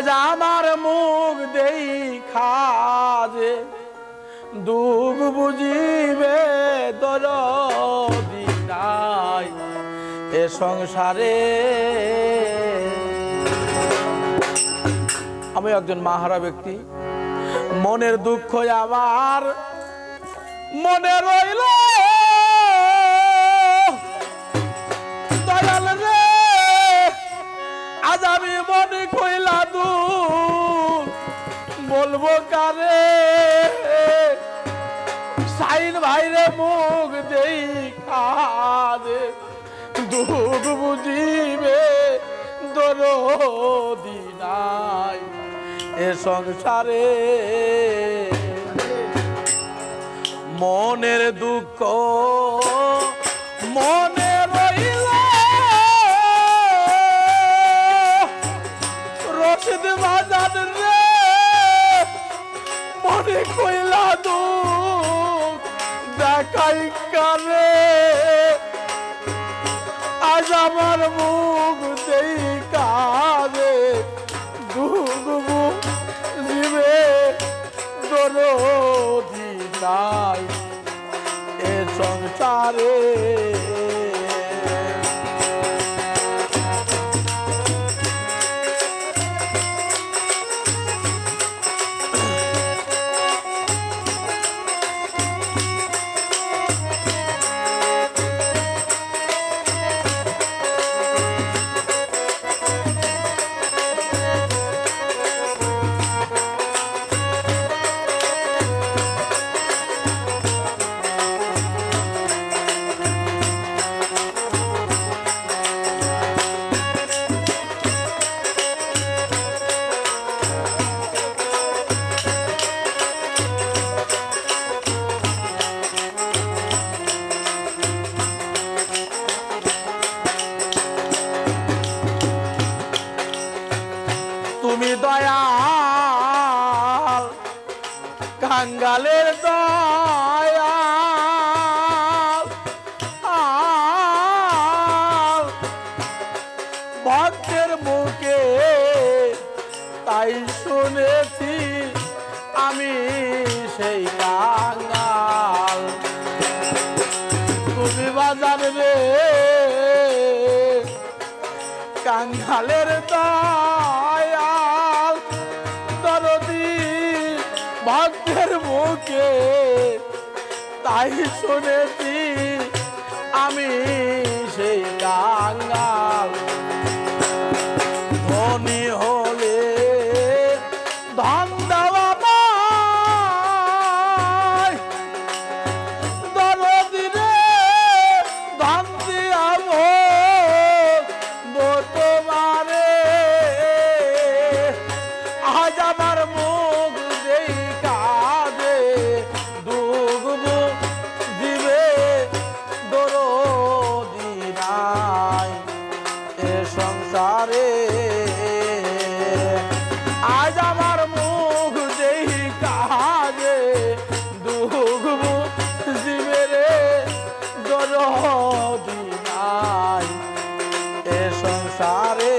আজ আমার মুখ দেখা যে দুঃখ বুঝিবে দরদি নাই এ সংসারে। আমি একজন মাহারা ব্যক্তি, মনের দুঃখ আমার মনে রইল দয়াল রে। আজ আমি মনে কইলা দুঃখ বলবো কারে, সাইন ভাইরে মুখ দেই কাজে দুঃখ বুঝিবে দরদি নাই এ সংসারে। মনের দুঃখ মনে রইল রশিদ বাজার রে, মনে কইলা দুঃখ দেখাই কারে। আজ আমার মুখ দেই কারে দুঃখ বুঝিবে দরদি নাই এ সংসারে। তুমি দয়াল কাঙ্গালের দয়াল, ভক্তের মুখে তাই শুনেছি আমি সেই কাঙ্গাল। তুমি বাজার রে কাঙ্গালের দয়াল দরদি ভক্তের মুখে তাই শুনেছি আমি সেই কাঙ্গাল। ধনী হলে ধন দেওয়া পাই দরদি রে, ধন দিয়াবো তোমারে। আজ আমার মুখ দেই কাজে দুঃখ বুঝিবে দরদি নাই এ সংসারে। আজ আমার মুখ দেই কাজে দুঃখ বুঝিবে রে দরদি নাই এ সংসারে।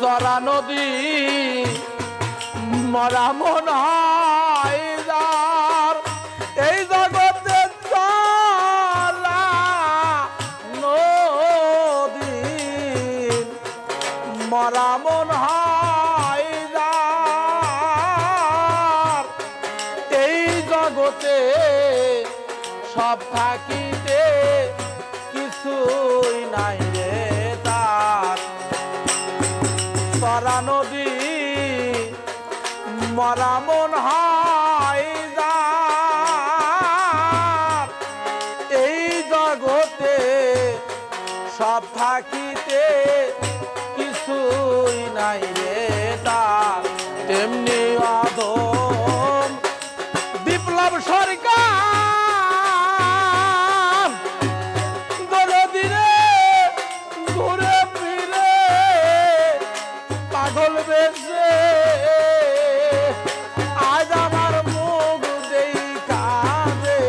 চরা নদী মরা মন হয় যার, এই জগতে চলা নদী মরা মন হয় যার। এই জগতে সব থাকিতে কিছুই নাই রে সব থাকিতে কিছুই নাই রে তার তেমনি আদম বিপ্লব সরকার দরদিরে ঘুরে ফিরে পাগল বেশে আজ আমার মুখ দেখা দে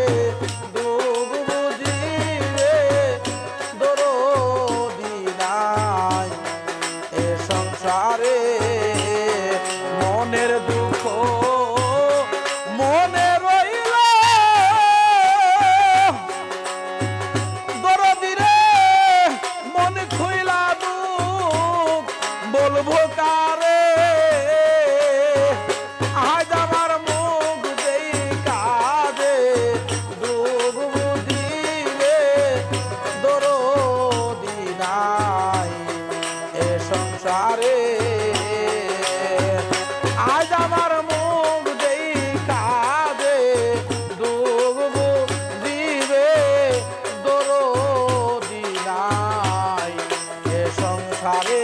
দুঃখ বুঝিবে দরদি নাই এ সংসারে মনের দুঃখ মনে রইল দরদিরে মন খুইলা দুঃখ বলবো কারে আজ আমার মুখ দেখা দে দুঃখ বুঝিলে দরদি নাই এ সংসারে আজ আমার মুখ দেখা দে দুঃখ বুঝিবে দরদি নাই এ সংসারে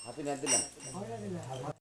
হাতে নিয়ে দিলাম